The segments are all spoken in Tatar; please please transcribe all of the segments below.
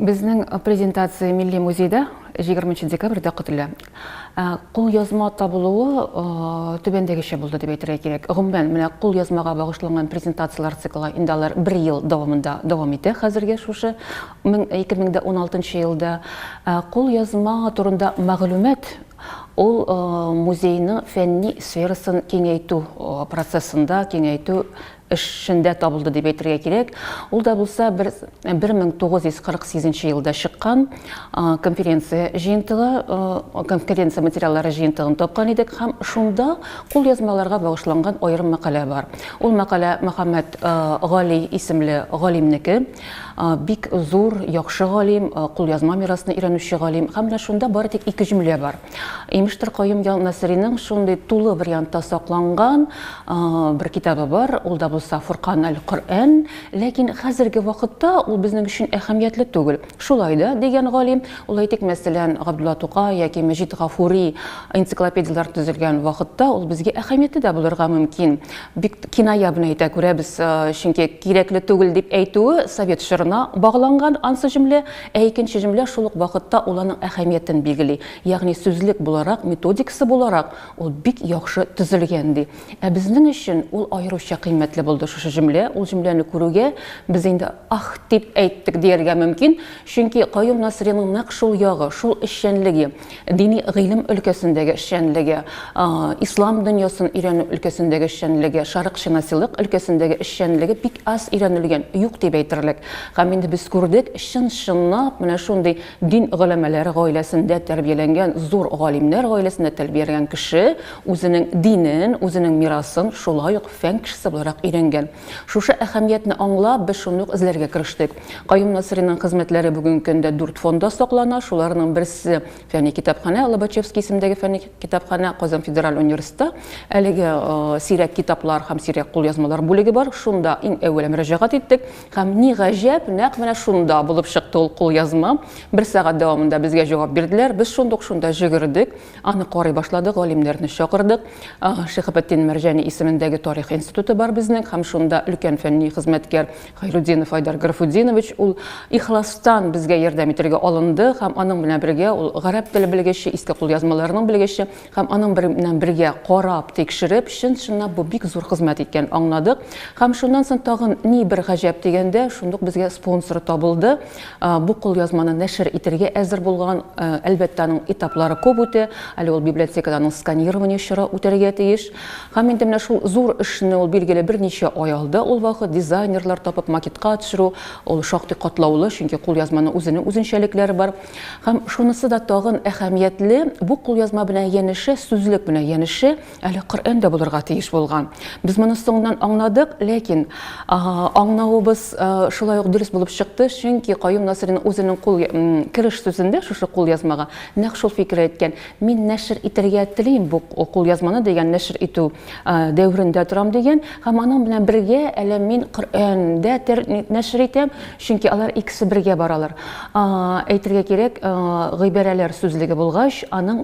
Безнең презентация Милли музейда 20 декабрьдә көтелә. Кул язма табылуы түбәндәгечә булды дип әйтергә кирәк. Гомумән, менә кул язмага багышланган презентациялар циклы инде алар 1 ел дәвамында дәвам итә. Хәзергә шушы 2016 елда кул язма турында мәгълүмат ул музейның фәнни сферасын киңәйтү процессында, киңәйтү эшендә табылды дип әйтергә кирәк. Ул да булса 1948 елда чыккан конференция жыйынтыгы, конференция материаллары жыйынтыгын тапкан идек һәм шунда кул язмаларга багышланган аерым мәкалә бар. Ул мәкалә Мөхәммәд Гали исемле галимнеке, бик зур, яхшы галим, кул язма мирасын өйрәнүче галим. Һәм шунда бары тик 2 җөмлә бар. Имештер Каюм Насыриның шундый тулы вариантта сакланган бер китабы бар. Ул да булса Фуркан аль-Коръан, ләкин хәзерге вакытта ул безнең өчен әһәмиятле түгел. Шулай да дигән галим, ул әйтик, мәсәлән, Габдулла Тукай яки Мәҗит Гафури энциклопедиялар төзелгән вакытта ул безгә әһәмиятле дә булырга мөмкин. Бик киная белән әйтә күрәбез, чөнки кирәкле түгел дип әйтүе Совет шырына багланган ансы җөмлә, икенче җөмлә шул ук вакытта ул аның әһәмиятен билгели. Ягъни сүзлек буларак, методикасы буларак ул бик яхшы төзелгән ди. Безнең өчен ул аеруча кыйммәтле булды шушы җөмлә. Ул җөмләне күрүгә без инде ах дип әйттек дияргә мөмкин, чөнки Каюм Насыриның нәкъ шул ягы, шул эшчәнлеге, дини гыйлем өлкәсендәге эшчәнлеге, ислам дөньясын өйрәнү өлкәсендәге эшчәнлеге, шәрыкъшинасилык өлкәсендәге эшчәнлеге бик аз өйрәнелгән, юк дип әйтерлек. Һәм инде без күрдек, чын-чынлап менә шундый дин гыйлемләре гаиләсендә тәрбияләнгән зур галимнәр гаиләсендә тәрбияләнгән кеше үзенең динен, үзенең мирасын шулай ук фән кешесе буларак өйрәнгән. Шушы әһәмиятне аңлап, без шуны эзләргә керештек. Каюм Насыриның хезмәтләре бүген көндә 4 фонда саклана. Шуларның берсе фәнни китапханә, Лобачевский исемендәге фәнни китапханә, Казан федераль университеты. Әлеге сирәк китаплар һәм сирәк кул язмалар бүлеге бар. Шунда иң әүвәле мөрәҗәгать иттек. Һәм ни гаҗәп, нәкъ менә шунда булып чыкты ул кул язма. 1 сәгать дәвамында безгә җавап бирделәр. Без шунда җигердек. Аны карый башладык, галимнәрне чакырдык. Шәһабетдин Мәрҗани исемендәге тарих институты бар безнең, һәм шунда өлкән фәнни хезмәткәр Хайруддинов Айдар Гафуддинович ул ихластан безгә ярдәм итәргә алынды, һәм аның белән бергә ул гарәп теле белгече, иске кул язмаларының белгече, һәм аның белән бергә карап, тикшереп, чын-чынлап бу бик зур хезмәт иткән аңладык. Һәм шуннан соң тагын ни бер гаҗәп дигәндә, шундук безгә спонсор табылды. Бу кул язманы нәшер итәргә әзер булган, әлбәттә аның этаплары күп үтә. Әле ул библиотекадан сканирование чоры үтәргә тиеш. Һәм инде менә шул зур эшне ул билгеле берничә ай алды. Ул вакыт дизайнерлар тапып макетка төшерү, ул шактый катлаулы, чөнки кул язманың үзенең үзенчәлекләре бар. Һәм шунысы да тагын әһәмиятле, бу кул язма белән янәше, сүзлек белән янәше әле Коръәндә булырга тиеш булган. Без моны соңыннан аңладык, ләкин аңлавыбыз шулай ук дөрес булып чыкты, чөнки Каюм Насыриның үзенең кул киреш сүзендә шушы кул язмага нәкъ шул фикер әйткән. Мин нәшер итәргә телим бу кул язманы дигән, нәшер итү дәврендә торам дигән, һәм аның белән бергә әле мин Коръәндә нәшер итәм, чөнки алар икесе бергә баралар. Әйтергә кирәк, гыйбарәләр сүзлеге булгач, аның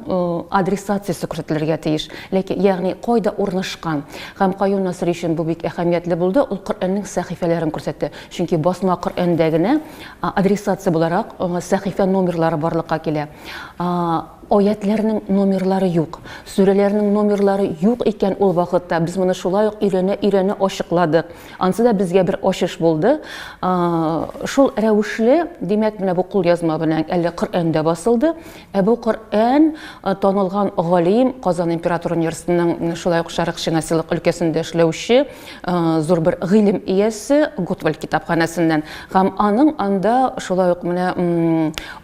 адресациясе күрсәтелергә тиеш. Ләкин ягъни кайда урнашкан. Һәм Каюм Насыри өчен бу бик әһәмиятле булды. Ул Коръәннең сәхифәләрен күрсәтте. Чөнки басма Коръәндә генә адресация буларак сәхифә номерлары барлыкка килә. Аятларның номерлары юк, сүрәләрнең номерлары юк икән ул вакытта. Без моны шулай ук өйрәнә ачыкладык. Ансы да безгә бер ачыш булды. Шул рәвешле, димәк, менә бу кул язма белән әле Коръәндә басылды. Бу Коръән танылган галим, Казан император университетының шулай ук шәрыкъшинасилык өлкәсендә эшләүче зур бер гыйлем иясе Готвальд китапханәсеннән. Һәм аның анда шулай ук менә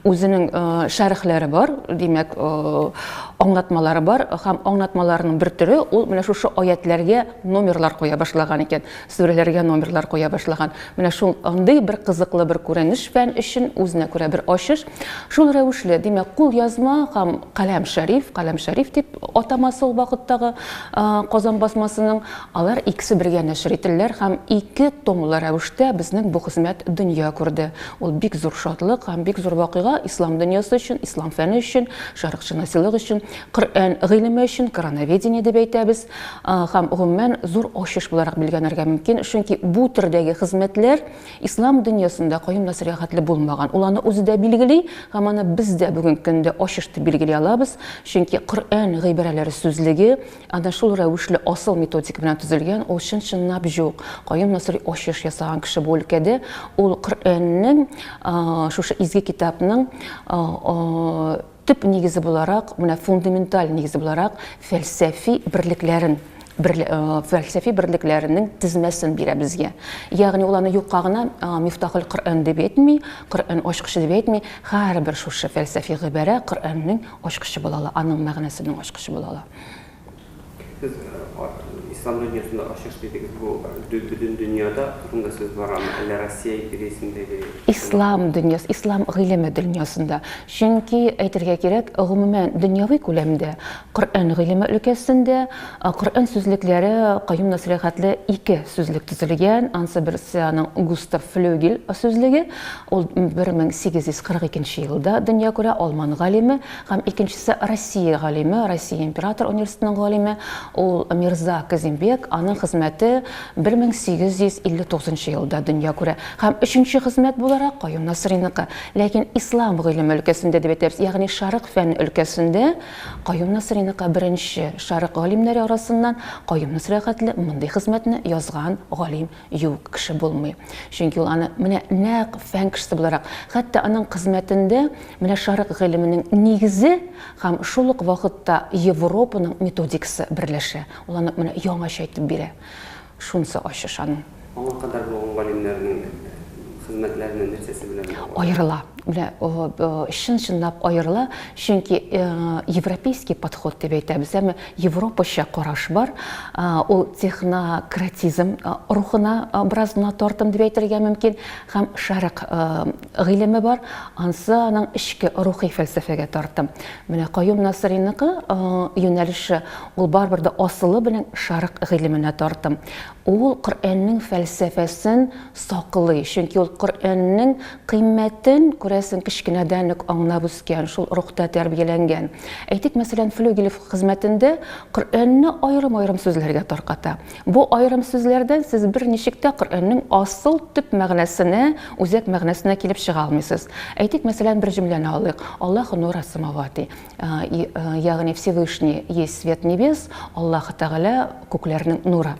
үзенең шәрехләре бар, димәк, аңлатмалары бар, һәм аңлатмаларының бер төре ул менә шушы аятларга номерлар куя башлаган икән, сүрәләргә номерлар куя башлаган. Менә шул андый бер кызыклы бер күренеш фән өчен үзенә күрә бер ачыш. Шул рәвешле, димәк, кул язма һәм каләм шәриф дип атамасы ул вакыттагы Казан басмасының, алар икесе бергә нәшер ителәләр һәм 2 томлы рәвештә безнең бу хезмәт Мөхәммәд дөнья күрде. Ул бик зур шатлык һәм бик зур вакыйга ислам дөньясы өчен, ислам фәне өчен, шәрыкчанасылык өчен, Коръән гыйлеме өчен, коронавидение дип әйтәбез. Һәм гомумән зур ачыш буларак билгеләнергә мөмкин, чөнки бу төрдәге хезмәтләр ислам дөньясында кайым насихатлы булмаган. Ул аны үзе дә билгели, һәм аны без дә бүгенге көндә ачышты билгели алабыз, чөнки Коръән гыйбарәләре сүзлеге ана шул рәвешле асыл методика белән төзелгән, ул чын-чынлап юк. Кайым насыйри ачыш ясаган кеше бу өлкәдә, ул Коръәннең шушы изге китапның төп нигезе буларак, менә фундаменталь нигезе буларак фәлсәфи берлекләренең тизмәсен бирә безгә. Ягъни ул аны юкка гына Мифтахул Коръән дип әйтми, Коръән ачкычы дип әйтми, һәрбер шушы фәлсәфи гыйбарә Коръәннең ачкычы була ала, аның мәгънәсенең ачкычы була ала. İslam dünyasında aşış dediğimiz bu bütün dünyada turunda söz var ama eller Россия ülkesindeki İslam dünyası, İslam gıylemi dünyasında. Çünkü aytırga kerak, gümumən dünyavi ko'lamda Qur'on gıylemi ülkesinde Qur'on sözlükleri qayyum nasihatli iki sözlük tuzilgan. Ansa birisi Gustav Flügel sözlüğü. Ol 1842 yılda dünya ko'ra Alman g'alimi, ham ikinchisi Rossiya g'alimi, Rossiya imperator universitetining g'alimi, ol Mirza Kazimбек, аның хезмәте 1859 елда дөнья күрә. Һәм өченче хезмәт буларак Qayyum Nasri'ныкы. Ләкин ислам гыйлеме өлкәсендә дип әйтәбез, ягъни шәрык фән өлкәсендә Qayyum Nasri'ныкы беренче шәрык галимнәре арасыннан Qayyum Nasri хәтле мондый хезмәтне язган галим юк, кеше булмый. Чөнки ул аны менә нәкъ фән кешесе буларак, хәтта аның хезмәтендә менә шәрык гыйлеменең нигезе һәм шул ук вакытта Европаның методикасы берләшә. Ул аны менә яңаша әйтеп бирә. Шунысы ачыш аның. Аңа кадәр булган галимнәрнең хезмәтләренең нәрсәсе белән Аерыла. Чын-чынлап аерыла, чөнки европейский подход дип әйтәбез, әмма Европача караш бар. Ул технократизм рухына бераз гына тартым дип әйтергә мөмкин, һәм шәрык гыйлеме бар, ансы аның ичке рухи фәлсәфәгә тартым. Менә Qayyum Nasri'ныкы юнәлеше ул барбер да асылы белән шәрык гыйлеменә тартым. Ул Коръәннең фәлсәфәсен саклый, чөнки ул Коръәннең кыйммәтен күрәсен кичкенәдән үк аңлап үскән, шул рухта тәрбияләнгән. Әйтик, мәсәлән, Flügel хезмәтендә Коръәнне аерым-аерым сүзләргә тарката. Бу аерым сүзләрдән сез бер ничектә Коръәннең асыл төп мәгънәсенә, үзәк мәгънәсенә килеп чыга алмыйсыз. Әйтик, мәсәлән, бер җөмләне алыйк. Аллаһу нур ас-самавати. Ягъни Всевышний есть свет небес, Аллаһ Тәгалә күкләрнең нуры.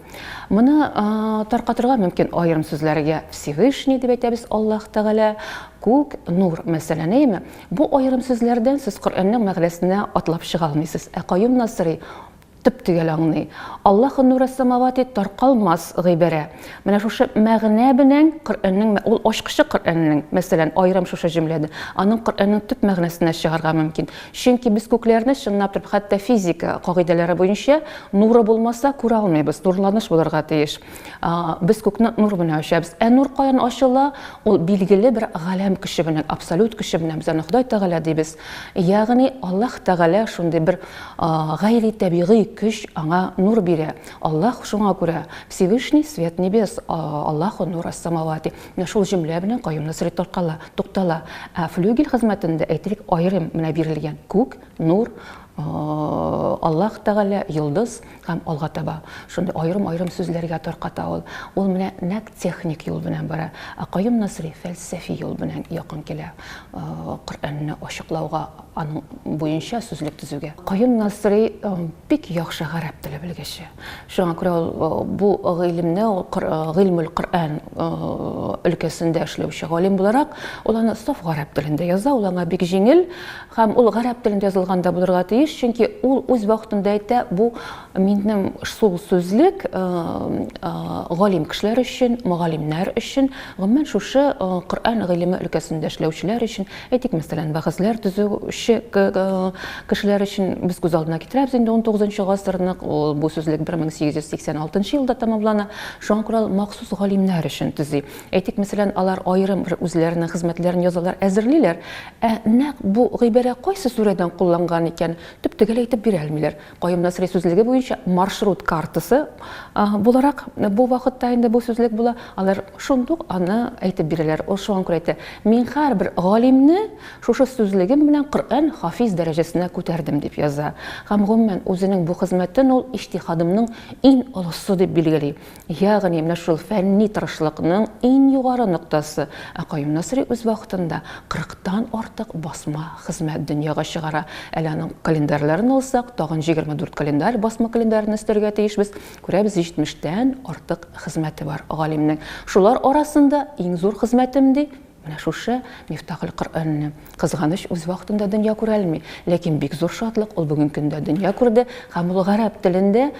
Моны таркатырга мөмкин аерым сүзләргә. Всевышний дип әйтәбез, Аллаһ Тәгалә, күк, нур мәсәләне. Бу аерым сүзләрдән сез Коръәннең мәгънәсенә атлап чыга алмыйсыз. Qayyum Nasri төп төгәл аңлый. Аллаһу нур ас-самавати таркалмас гыйбарә. Менә шушы мәгънә белән Коръәннең ул ачкычы Коръәннең, мәсәлән, аерым шушы җөмләдә аның Коръәннең төп мәгънәсенә чыгарга мөмкин. Чөнки без күкләрне чынлап турып, хәтта физика кагыйдәләре буенча нуры булмаса күрә алмыйбыз, нурланыш булырга тиеш. Без күкне нур белән ачабыз. Нур каян ачыла? Ул билгеле бер галәм кеше белән, абсолют кеше белән без аны Ходай Тәгалә дибез. Ягъни Аллаһ Тәгалә шундый бер гайри табигый көч аңа нур бирә. Аллаһ шуңа күрә Всевышний свет небес, Аллаһу нур ас-самавати. Менә шул җөмлә белән Qayyum Nasri туктала. Flügel хезмәтендә әйтик аерым менә бирелгән күк, нур, Аллаһ Тәгалә, йолдыз һәм алга таба. Шундый аерым-аерым сүзләргә тарката ул. Ул менә нәкъ техник юл белән бара. Qayyum Nasri фәлсәфи юл белән якын килә. Коръәнне ачыклауга, аның буенча сүзлек төзүгә. Qayyum Nasri бик яхшы гарәп теле белгече. Шуңа күрә бу гыйлемне, гыйлмул Коръән өлкәсендә эшләүче галим буларак, ул аны саф гарәп телендә яза, ул аңа бик җиңел, һәм ул гарәп телендә язылганда булырга тиеш, чөнки ул үз вакытында әйтә, бу минем шул сүзлек галим кешеләр өчен, мөгаллимнәр өчен, гомумән шушы Коръән гыйлеме өлкәсендә эшләүчеләр өчен, әйтик, мәсәлән, бәхәсләр төзүче кешеләр өчен без күз алдына китерәбез инде 19 гасырның бу сүзлек 1886 елда тәмамлана. Шуңа күрә махсус галимнәр өчен төзи. Әйтик, мәсәлән, алар аерым үзләренең хезмәтләрен язалар, әзерлиләр. Нәкъ бу гыйбарә кайсы сүрәдән кулланган икән? төптөгел әйтеп бирә алмыйлар. Кайым Насри сүзлеге буенча маршрут картасы буларак бу вакытта инде бу сүзлек була. Алар шундук аны әйтеп бирәләр. Ул шуңа күрә әйтә: "Мин һәрбер галимне шушы сүзлегем белән Коръән хафиз дәрәҗәсенә күтәрдем" дип яза. Һәм гомумән үзенең бу хезмәтен ул иҗтиһадымның иң олысы дип билгели. Ягъни менә шул фәнни тырышлыкның иң югары ноктасы. Кайым Насри үз вакытында 40тан артык басма хезмәт дөньяга чыгара. Әле аның календарьларын алсак, тагын 24 календарь басма календарьны өстәргә тиешбез. Күрәбез 70тән артык хезмәте бар галимнең. Шулар арасында иң зур хезмәтем ди менә шушы Мифтахул Коръәнне. Кызганыч үз вакытында дөнья күрә алмый, ләкин бик зур шатлык ул бүгенге көндә дөнья күрде һәм ул гарәп телендә,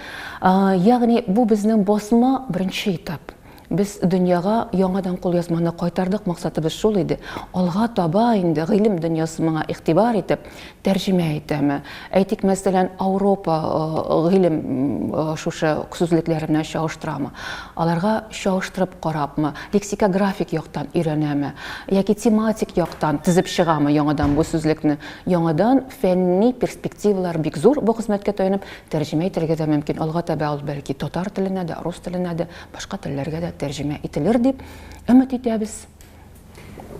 ягъни бу безнең басма беренче этап. Без дөньяга яңадан кулъязманы кайтардык, максатыбыз шул иде. Алга таба инде гыйлем дөньясы моңа игътибар итеп тәрҗемә итәме. Әйтик, мәсәлән, Европа гыйлем шушы сүзлекләре белән чагыштырамы? Аларга чагыштырып карапмы? Лексикографик яктан өйрәнәме? Яки тематик яктан тизеп чыгамы яңадан бу сүзлекне? Яңадан фәнни перспективалар бик зур бу хезмәткә таянып тәрҗемә итәргә дә мөмкин. Алга таба ул бәлки татар теленә дә, рус теленә дә, башка телләргә дә тәрҗемә ителер дип өмет итәбез.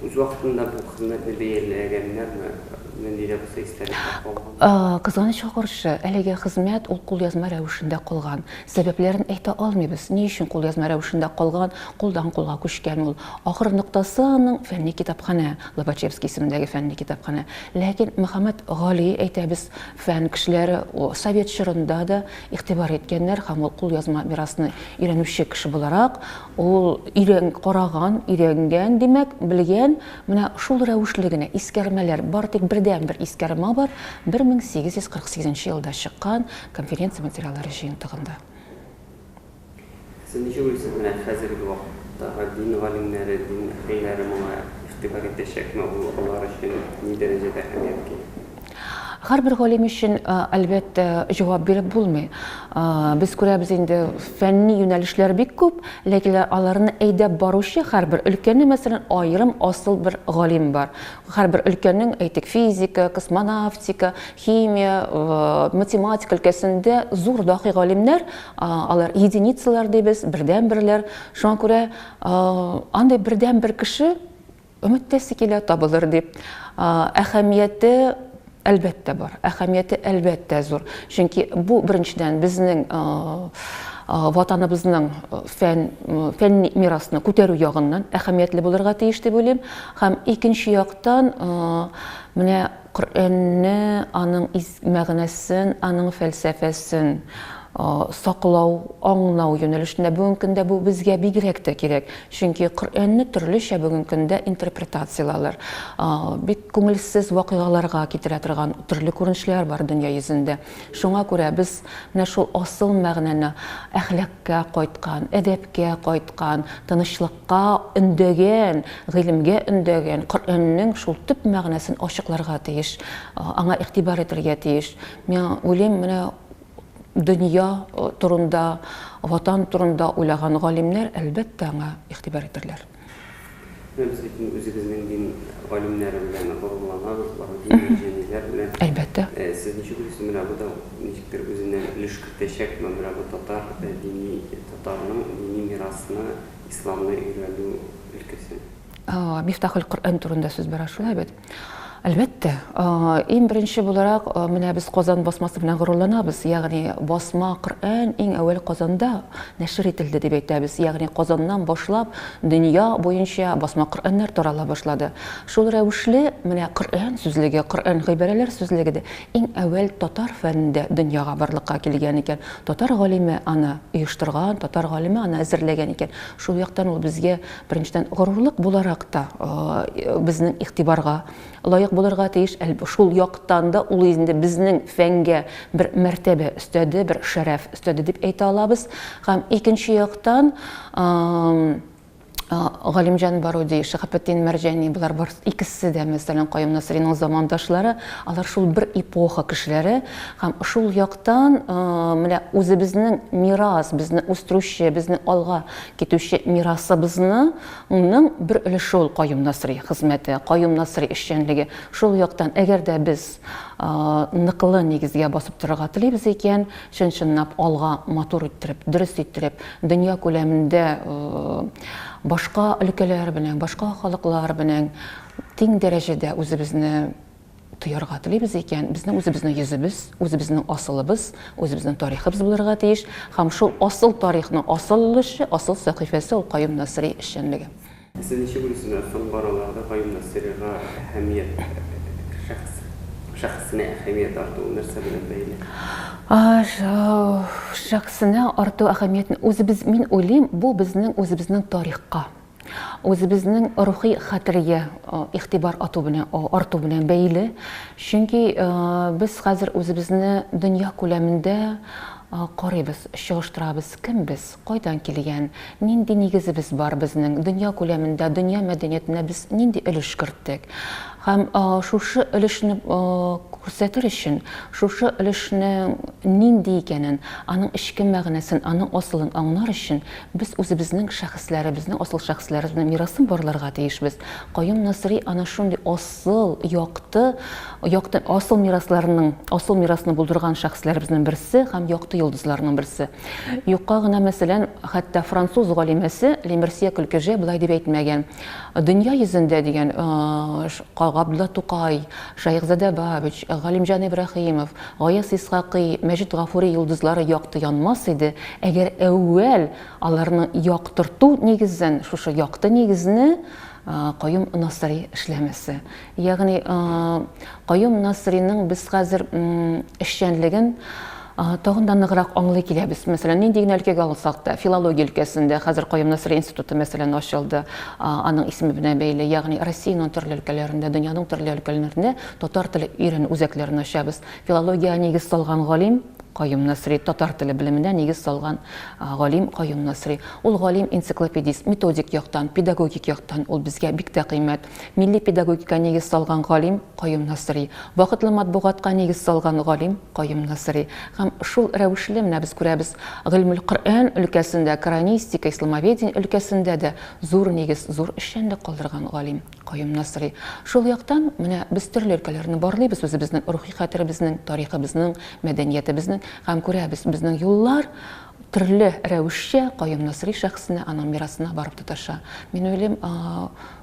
Үз вакытында бу хезмәтне бәяләгәннәрме? Нинди дә булса истәлекләр калган? Кызганычка каршы, әлеге хезмәт ул кулъязма рәвешендә калган. Сәбәпләрен әйтә алмыйбыз. Ни өчен кулъязма рәвешендә калган, кулдан кулга күчкән ул. Ахыр ноктасы аның фәнни китапханә, Лобачевский исемендәге фәнни китапханә. Ләкин Мөхәммәд Гали әйтәбез, фән кешеләре Совет чорында да игътибар иткәннәр һәм ул кулъязма мирасны өйрәнүче кеше буларак, ул караган, өйрәнгән, димәк, белгән, менә шул рәвешле генә искәрмәләр бар, тик бердән-бер искәрмә бар. 1848 елда чыккан конференция материаллары җыентыгында. Сез ничә уйлыйсыз, менә хәзерге вакытта дин галимнәре, дин әһелләре моңа игътибар итәчәкме? Алар өчен ни дәрәҗәдә әһәмиятле? Һәрбер галим өчен әлбәттә җавап биреп булмый. Без күрәбез инде фәнни юнәлешләр бик күп, ләкин аларны әйдәп баручы һәрбер өлкәнне, мәсәлән, аерым асыл бер галим бар. Һәрбер өлкәннең, әйтик, физика, космонавтика, химия, математика өлкәсендә зур дакый галимнәр, алар единицалар дибез, бердән-берләр. Шуңа күрә андай бердән-бер кеше өметтәсе килә табылыр дип. Әһәмияте әлбәттә бар, әһәмияте әлбәттә зур. Чөнки бу беренчедән безнең ватаныбызның фәнни мирасны күтәрү ягыннан әһәмиятле булырга тиеш дип уйлыйм. Һәм икенче яктан менә Коръәнне, аның мәгънәсен, аның фәлсәфәсен саклау, аңлау юнәлешендә бүгенге көндә бу безгә бигрәк тә кирәк. Чөнки Коръәнне төрлечә бүгенге көндә интерпретациялар, бик күңелсез вакыйгаларга китерә торган төрле күренешләр бар дөнья йөзендә. Шуңа күрә без менә шул асыл мәгънәне, әхлакка кайткан, әдәпкә кайткан, тынычлыкка өндәгән, гыйлемгә өндәгән Коръәннең шул төп мәгънәсен ачыкларга тиеш, аңа игътибар итәргә тиеш. Мен уйлыйм, менә дөнья турында, ватан турында уйлаган галимнәр әлбәттә аңа игътибар итәрләр. Без үзебезнең дин галимнәре белән горурланабыз, дин җәниләр белән. Әлбәттә. Сез ничек уйлыйсыз, менә бу да ничектер үзеннән өлеш кертәчәкме, менә бу татарның дини мирасына, исламны өйрәнү өлкәсен? Мифтахул Коръән турында сүз бара шулай бит. Әлбәттә, иң беренче буларак менә без Казан басмасы белән горурланабыз. Ягъни басма Коръән иң әүвәл Казанда нәшр ителде дип әйтәбез. Ягъни Казаннан башлап дөнья буенча басма Коръәннәр тарала башлады. Шул рәвешле менә Коръән сүзлеге, Коръән гыйбарәләр сүзлеге дә иң әүвәл татар фәнендә дөньяга барлыкка килгән икән. Татар галиме аны оештырган, татар галиме аны әзерләгән икән. Шул яктан ул безгә беренчедән горурлык буларак та безнең игътибарга лайык булырга тиеш. Шул яктан да ул инде безнең фәнгә бер мәртәбә өстәде, бер шәрәф өстәде дип әйтә алабыз. Һәм икенче яктан Галимҗан Баруди, Шәһәбетдин Мәрҗани, булар бар икесе дә мәсәлән Каюм Насыйриның замандашлары, алар шул бер эпоха кешеләре һәм шул яктан менә үзебезнең мирас, безне үстерүче, безне алга китүче мирасыбызның бер өлеше ул Каюм Насыйри хезмәте, Каюм Насыйри эшчәнлеге. Шул яктан әгәр дә без ныклы нигезгә басып торырга телибез икән, чын-чынлап алга матур иттереп, дөрес иттереп, дөнья күләмендә башка өлкәләр белән, башка халыклар белән тиң дәрәҗәдә үзебезне тоярга телибез икән, безнең үзебезнең йөзебез, үзебезнең асылыбыз, үзебезнең тарихыбыз булырга тиеш, һәм шул асыл тарихның асыл өлеше, асыл сәхифәсе ул Каюм Насыйри эшчәнлеге. Сез ничек уйлыйсыз, соңгы араларда Каюм Насыйрига әһәмият, шәхсенә әһәмият артуы нәрсә белән бәйле? Шәхсенә арту әһәмиятен мин уйлыйм, бу безнең үзебезнең тарихка, үзебезнең рухи хәтергә игътибар арту белән бәйле. Чөнки без хәзер үзебезне дөнья күләмендә карыйбыз, чагыштырабыз, кем без, кайдан килгән, нинди нигезебез бар безнең дөнья күләмендә, дөнья мәдәниятенә без нинди өлеш керттек. Һәм шушы өлешне күрсәтер өчен, шушы өлешнең нинди икәнен, аның эчке мәгънәсен, аның асылын аңлар өчен без үзебезнең шәхесләребезне, асыл шәхесләребезнең мирасын барларга тиешбез. Каюм Насыйри ана шундый асыл асыл мирасны булдырган шәхесләребезнең берсе һәм якты йолдызларның берсе. Юкка гына мәсәлән, хәтта француз галимәсе Лемерсье Көлкежә булай дип әйтмәгән. Дөнья йөзендә дигән Габдулла Тукай, Шайхзада Бабич, Галимҗан Ибраһимов, Гаяз Исхакый, Мәҗит Гафури йолдызлары якты янмас иде, әгәр әүвәл аларны яктырту нигезен, шушы якты нигезне Каюм Насыйри эшләмәсе. Ягъни Каюм Насыйриның без хәзер эшчәнлеген тагын да ныграк аңлый киләбез. Мәсәлән, нинди генә өлкәгә алсак та, филология өлкәсендә хәзер Каюм Насыйри институты мәсәлән ачылды, аның исеме белән бәйле. Ягъни Россиянең төрле өлкәләрендә, дөньяның төрле өлкәләрендә татар теле өйрәнү үзәкләрен ачабыз. Филология нигез салган галим Каюм Насыйри, татар теле белеменә нигез салган галим Каюм Насыйри. Ул галим энциклопедист, методик яктан, педагогик яктан ул безгә бик тә кыйммәт. Милли педагогика нигез салган галим Каюм Насыйри. Вакытлы матбугатка нигез салган галим Каюм Насыйри. Һәм шул рәвешле менә без күрәбез, гыйльмул Коръән өлкәсендә, коранистика, исламоведение өлкәсендә дә зур нигез, зур эшчәнлек калдырган галим Каюм Насыйри. Шул яктан менә без төрле өлкәләрне барлыйбыз, үзебезнең рухи хәтеребезнең, тарихыбызның, мәдәниятебезнең һәм күрәбез, безнең юллар төрле рәвешчә Каюм Насыйри шәхсенә, аның мирасына барып тоташа. Мин уйлыйм,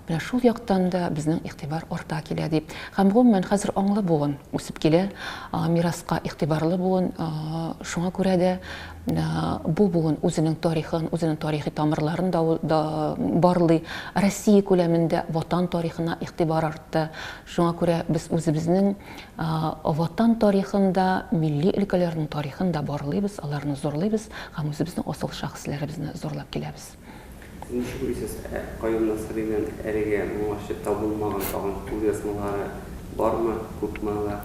менә шул яктан да безнең игътибар арта килә дип. Һәм гомумән хәзер аңлы буын үсеп килә, мираска игътибарлы буын, шуңа күрә дә бу буын үзенең тарихын, үзенең тарихи тамырларын да барлый. Россия күләмендә ватан тарихына игътибар артты. Шуңа күрә без үзебезнең ватан тарихында, милли өлкәләрнең тарихын да барлыйбыз, аларны зурлыйбыз һәм үзебезнең асыл шәхесләребезне зурлап киләбез. Ничек уйлыйсыз, Каюм Насыйриның әлегә моңарчы табылмаган тагын күргәзмәләре бармы, күпме алар?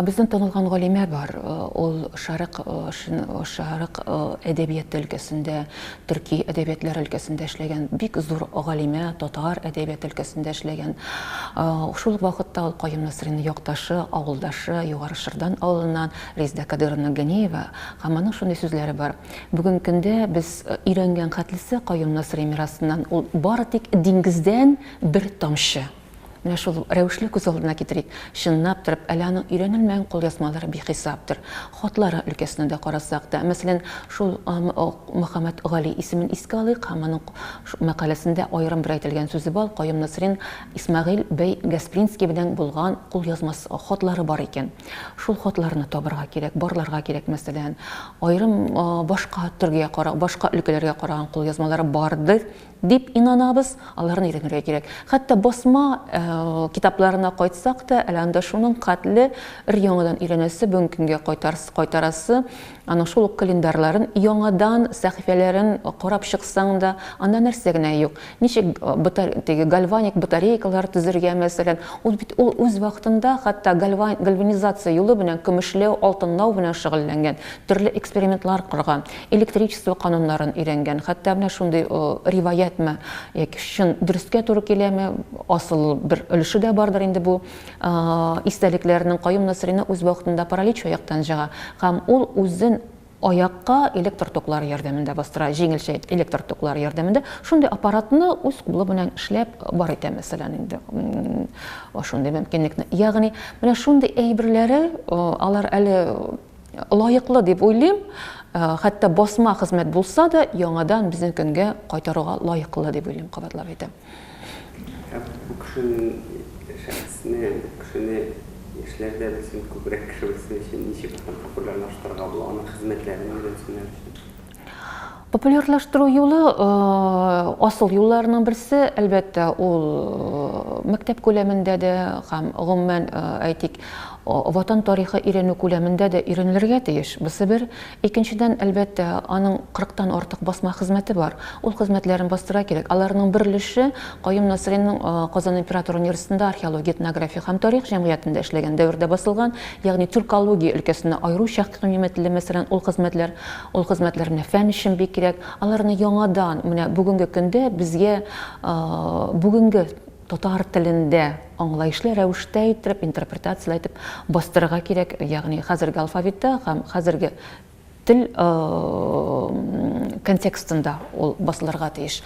Безнең танылган галимә бар. Ул шарык әдәбияты өлкәсендә, төрки әдәбиятлары өлкәсендә эшләгән бик зур галимә, татар әдәбияты өлкәсендә эшләгән. Шул вакытта ул Каюм Насыйриның якташы, авылдашы, Югары Шырдан авылыннан Резда Кадыровна Ганеева, һәм аның шундый сүзләре бар. Бүген көндә без өйрәнгән хәтлесе Каюм Насыйри мирасыннан ул бары тик диңгездән бер тамчы. Менә шул рәвешле күз алдына китерик. Чынлап торып, әле аның өйрәнелмәгән кулъязмалары бихисаптыр. Хатлары өлкәсенә дә карасак та, мәсәлән, шул Мөхәммәд Гали исемен искә алыйк, һәм аның мәкаләсендә аерым бер әйтелгән сүзе бар. Каюм Насыйриның Исмәгыйль бәй Гаспринский белән булган кулъязмасы, хатлары бар икән. Шул хатларны табырга кирәк, барларга кирәк. Мәсәлән, аерым башка төргә карап, башка өлкәләргә караган кулъязмалары бардыр дип инанабыз, аларны өйрәнергә кирәк. Хәтта басма китапларына кайтсак та, әле анда шуның катлы яңадан өйрәнәсе, бүгенге көнгә кайтарасы, аның шул календарларын яңадан сәхифәләрен карап чыксаң да, анда нәрсә генә юк. Ничек гальваник батарейкалар төзергә мәсәлән, ул бит ул үз вакытында хәтта гальванизация юлы белән, көмешләү, алтынлау белән шөгыльләнгән, төрле экспериментлар кылган, электричество кануннарын өйрәнгән, хәтта менә шундый ривая риwayatме, яки шын дөрескә туры киләме, асыл бер өлеше дә бардыр инде бу истәлекләрнең. Каюм Насыйри үз вакытында паралич аяктан җыга һәм ул үзен аякка электр токлары ярдәмендә бастыра, җиңелчә электр токлары ярдәмендә шундый аппаратны үз кулы белән эшләп бар итә, мәсәлән инде шундый мөмкинлекне. Ягъни менә шундый әйберләре алар әле лайыклы дип уйлыйм, хәтта басма хезмәт булса да яңадан безнең көнгә кайтаруга лайыклы дип уйлыйм, кабатлап әйтәм. Бу кешенең шәхсне, кешене эшләрдә белсен, күбрәк кеше белсен өчен ничек популярлаштырырга була, аның хезмәтләрен өйрәнсеннәр өчен? Популярлаштыру юлы, асыл юлларның берсе, әлбәттә, ул мәктәп күләмендә дә һәм гомумән әйтик, ватан тарихы өйрәнү күләмендә дә өйрәнелергә тиеш. Бусы бер. Икенчедән, әлбәттә, аның 40-тан артык басма хезмәте бар. Ул хезмәтләрен бастыра кирәк. Аларның бер өлеше Каюм Насыйриның Казан Император университетында археология, этнография һәм тарих җәмгыятендә эшләгән дәврдә басылган, ягъни түркология өлкәсенә аеруча кыйммәтле, мәсәлән, ул хезмәтләрне фән өчен бик кирәк. Аларны яңадан, менә бүгенге көндә безгә бүгенге татар телендә аңлаешлы рәвештә итеп, интерпретацияләп итеп бастырырга кирәк, ягъни хәзерге алфавитта һәм хәзерге тел контекстында ул басылырга тиеш.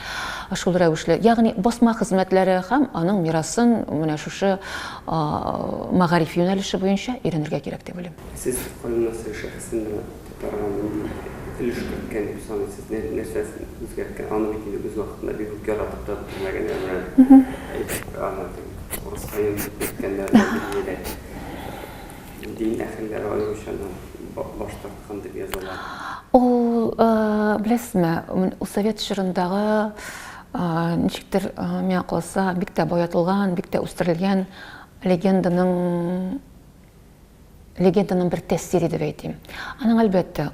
Шул рәвешле, ягъни басма хезмәтләре һәм аның мирасын менә шушы мәгариф юнәлеше буенча өйрәнергә кирәк дип уйлыйм. Сез Каюм Насыйри шәхсендә татарга өлеш керткән дип саныйсыз, нәрсәсен үзгәрткән, аны бит үз вакытында бик үк яратып та белмәгән урыс кайын керткәннәр дә дин әһелләре аеручаны баш тарткан дип язалар. Ул, беләсезме, ул совет чорындагы ничектер миңа калса бик тә баятылган, бик тә үстерелгән легенданың бер тәэсире дип әйтим. Аның әлбәттә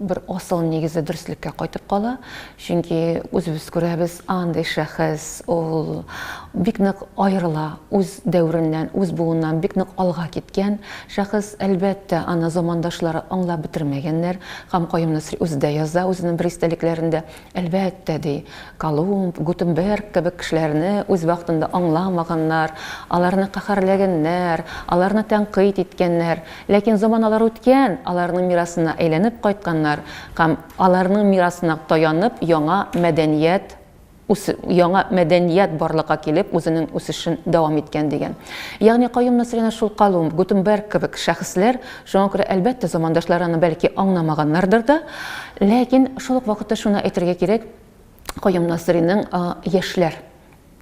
бер асыл нигезе дөреслеккә кайтып кала, чөнки үзебез күрәбез, андый шәхес ул бик нык аерыла, үз дәвреннән, үз буыннан бик нык алга киткән шәхес. Әлбәттә, аны замандашлары аңлап бетермәгәннәр һәм Каюм Насыйри үзе дә яза, үзенең бер истәлекләрендә, әлбәттә ди, Колумб, Гутенберг кебек кешеләрне үз вакытында аңламаганнар, аларны каһәрләгәннәр, аларны иткәннәр, ләкин заманалар үткән, аларның мирасына әйләнеп кайтканнар һәм аларның мирасына таянып яңа мәдәният барлыкка килеп, үзенең үсешен дәвам иткән дигән. Ягъни Каюм Насыйри шул Колумб, Гутенберг кебек шәхесләр, шуңа күрә әлбәттә замандашларны бәлки аңламаганнардыр да, ләкин шул ук вакытта шуны әйтергә кирәк, Каюм Насыйриның яшьләр,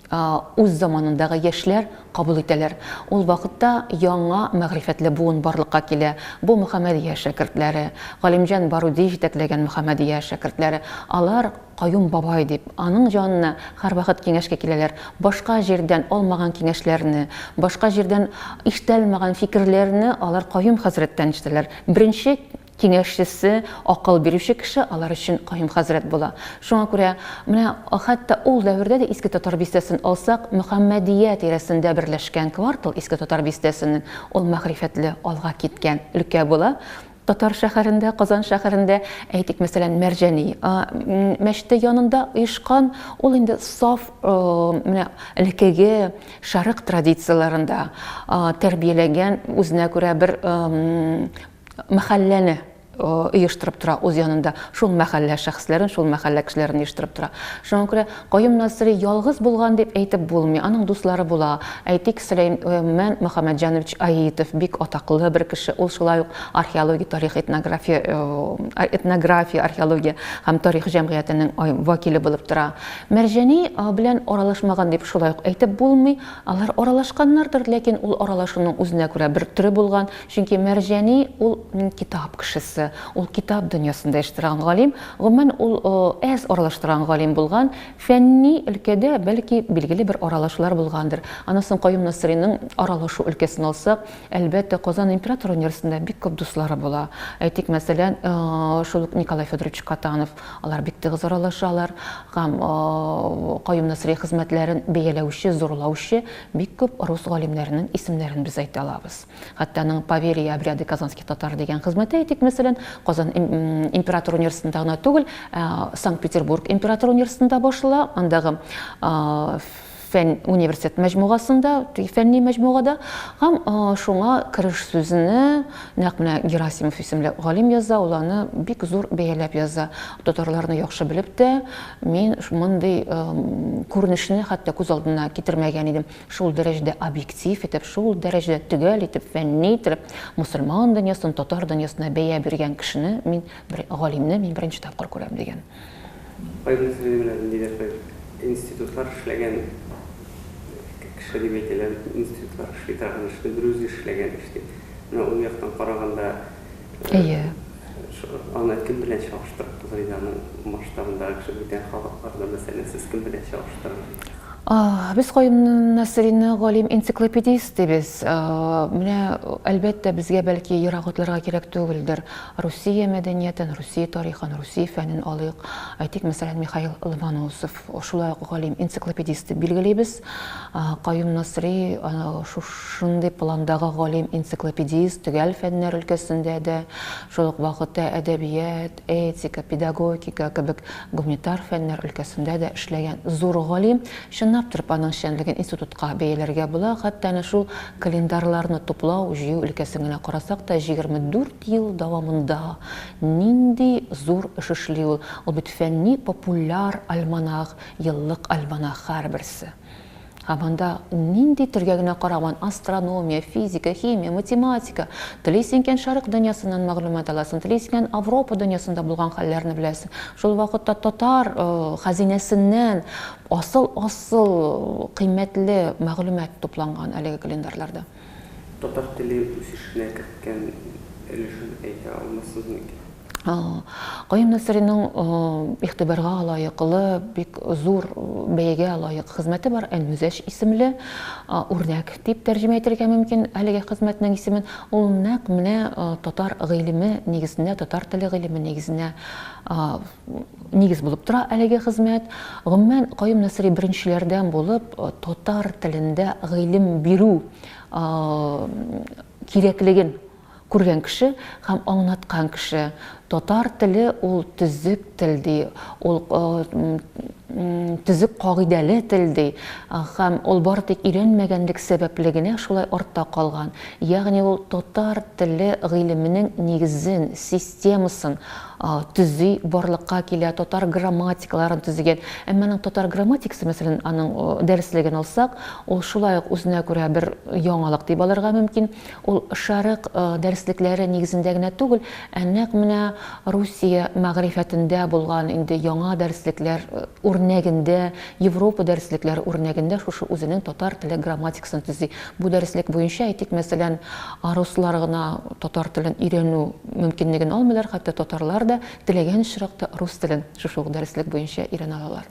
үз заманындагы яшьләр кабул итәләр. Ул вакытта яңа мәгърифәтле буын барлыкка килә. Бу Мөхәммәдия шәкертләре, Галимҗан Баруди җитәкләгән Мөхәммәдия шәкертләре, алар Каюм бабай дип, аның җанына һәрвакыт киңәшкә киләләр. Башка җирдән алмаган киңәшләрне, башка җирдән ишетелмәгән фикерләрне алар Каюм хәзрәттән ишетәләр. Беренче киңәшчесе, акыл бирүче кеше алар өчен Каюм хәзрәт була. Шуңа күрә, менә хәтта ул дәврдә дә иске татар бистәсен алсак, Мөхәммәдия тирәсендә берләшкән квартал иске татар бистәсенең ул мәгърифәтле алга киткән өлкә була. Татар шәһәрендә, Казан шәһәрендә, әйтик, мәсәлән, Мәрҗани мәчете янында оешкан, ул инде саф менә элекеге шәрык традицияләрендә тәрбияләгән, үзенә күрә бер мәхәлләне оештырып тора үз янында, шул мәхәллә шәхесләрен, шул мәхәллә кешеләрен оештырып тора. Шуңа күрә Каюм Насыйри ялгыз булган дип әйтеп булмый, аның дуслары була. Әйтик, Сөләйман Мөхәммәтҗанович Аитов бик атаклы бер кеше, ул шулай ук археология, тарих, этнография, археология һәм тарих җәмгыятенең вәкиле булып тора. Мәрҗани белән аралашмаган дип шулай ук әйтеп булмый, алар аралашканнардыр, ләкин ул аралашуның үзенә күрә бер төре булган, чөнки Мәрҗани ул китап кешесе. Ул китап дөньясында эштирган галим, гомумән ул әз аралаштырган галим булган, фәнни өлкәдә бәлки билгеле бер аралашулар булгандыр. Анысын Каюм Насыйриның аралашу өлкәсен алсак, әлбәттә Казан Император университетында бик күп дуслары була. Әйтик, мәсәлән, шул Николай Федорович Катанов, алар бик тигез аралашалар һәм Каюм Насыйри хезмәтләрен бәяләүче, зурлаучы бик күп рус галимнәренең исемнәрен без әйтә алабыз. Хәтта аның Поверье обряды казанских татар дигән хезмәте, әйтик, мәсәлән, Казан император университетында гына түгел, Санкт-Петербург император университетында башла, андагы фән университет мәҗмугасында, фәнни мәҗмугада, һәм шуңа кириш сүзне нәкъ менә Герасимов исемле галим яза, ул аны бик зур бәяләп яза. Татарларны яхшы белеп тә, мин мондый күренешне хәтта күз алдына китермәгән идем. Шул дәрәҗәдә объектив итеп, шул дәрәҗәдә төгәл итеп, фәнни итеп, мусульман дөньясын, татар дөньясына бәя биргән кешене, мин галимне мин беренче тапкыр күрәм дигән. Институтлар эшләгән кеше дип әйтәләр, институтлар эшли торган эшне дөрес эшләгән эш. Ул яктан караганда, аны кем белән чагыштырып булыр, аның масштабындагы кеше бүтән халыкларда мәсәлән сез кем белән чагыштырыгыз? Biz Каюм Насыйрны галим энциклопедист дибез. Менә әлбәттә безгә бәлки ерагатларга кирәк түгелдер. Русия мәдәниятен, Русия тарихын, Русия фәнен алыйк. Әйтик, мәсәлән, Михаил Ломоносов, шулай галим энциклопедист дип билгеләйбез. Каюм Насыйри шундый пландагы галим энциклопедист, төгәл фәннәр өлкәсендә дә, шул ук вакытта әдәбият, этика, педагогика кебек гуманитар фәннәр өлкәсендә дә эшләгән зур галим. Наптырып аның шәнлеген институтка бәяләргә була. Хәтта шул календарларны туплау, җыю өлкәсен генә карасак та 24 ел дәвамында нинди зур эш эшли ул. Ул бит фәнни популяр альманах, еллык альманах һәрберсе. Анда нинди төргә генә караган астрономия, физика, химия, математика, телисен икән шарык дөньясыннан мәгълүмат аласың, телисен Европа дөньясында булган хәлләрне беләсең. Шул вакытта татар хәзинәсеннән асыл кыйммәтле мәгълүмат тупланган әлеге календарларда. Татар теле үсешенә керткән өлешен әйтә алмассызмы? Каюм Насыйриның игътибарга лаеклы, бик зур бәягә лаек хезмәте бар. Әнмүзәш исемле үрнәк дип тәрҗемә итәргә мөмкин әлеге хезмәтнең исемен. Ул нәкъ менә татар гыйлеме нигезендә, татар теле гыйлеме нигезенә нигез булып тора әлеге хезмәт. Гомумән Каюм Насыйри беренчеләрдән булып татар телендә гыйлем бирү кирәклеген күргән кеше һәм аңлаткан кеше. Татар теле ул төзек тел ди, ул төзек кагыйдәле тел ди, һәм ул бары тик өйрәнмәгәнлек сәбәпле генә шулай артта калган. Ягъни ул татар теле гыйлеменең нигезен, системасын төзи, барлыкка килә, татар грамматикаларын төзегән. Әмма татар грамматикасы, мәсәлән, аның дәреслеген алсак, ул шулай ук үзенә күрә бер яңалык дип алырга мөмкин. Ул шарык дәреслекләре нигезендә генә түгел, нәкъ менә Русия мәгърифәтендә булган инде яңа дәреслекләр үрнәгендә, Европа дәреслекләре үрнәгендә шушы үзенең татар теле грамматикасын төзи. Бу дәреслек буенча әйтик, мәсәлән, руслар гына татар телен өйрәнү мөмкинлеген алмыйлар, хәтта татарлар да теләгән чиракта рус телен шушы дәреслек буенча өйрәнә алалар.